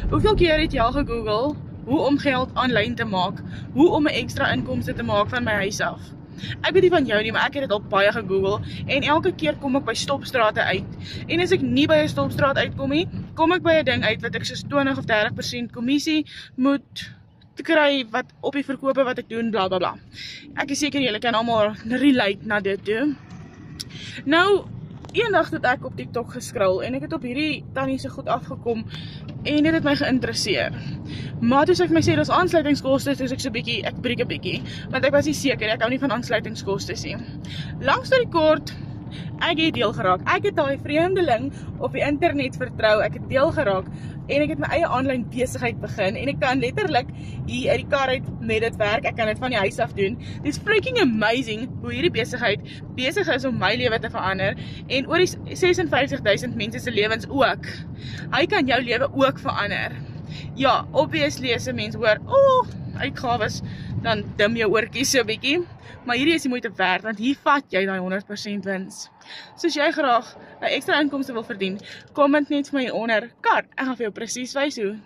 Hoeveel keer het jy al gegoogel hoe om geld aanlyn te maak, hoe om 'n ekstra inkomste te maak van my huis af? Ek weet nie van jou nie, maar ek het dit al baie gegoogel en elke keer kom ek by stopstrate uit. En as ek nie by 'n stopstraat uitkom nie, kom ek by 'n ding uit wat ek soos 20 of 30% kommissie moet te kry wat op die verkope wat ek doen, bla bla bla. Ek is seker julle kan almal relate na dit toe. Nou, eendag het ek op TikTok geskrol en ek het op hierdie tannie se goed afgekom en dit het my geïnteresseer. Maar toe sy vir my sê, daar's aansluitingskoste, toe ek so bietjie, ek breek 'n bietjie, want ek was nie seker, ek hou nie van aansluitingskoste nie. Langs storie kort, ek het deel geraak. Ek het daai vreemdeling op die internet vertrou, ek het deel geraak en ek het my eie aanlyn besigheid begin en ek kan letterlik hier uit die kar uit met dit werk, ek kan dit van die huis af doen. Dit is freaking amazing hoe hierdie besigheid besig is om my lewe te verander en oor die 56,000 mense se lewens ook. Hy kan jou lewe ook verander. Ja, obviously as 'n mens hoor, uitgawes, dan dim jou oortjies so bietjie, maar hierdie is die moeite werd, want hier vat jy daai 100% wins. So as jy graag 'n ekstra inkomste wil verdien, comment net vir my onder, Kar, ek gaan vir jou presies wys hoe.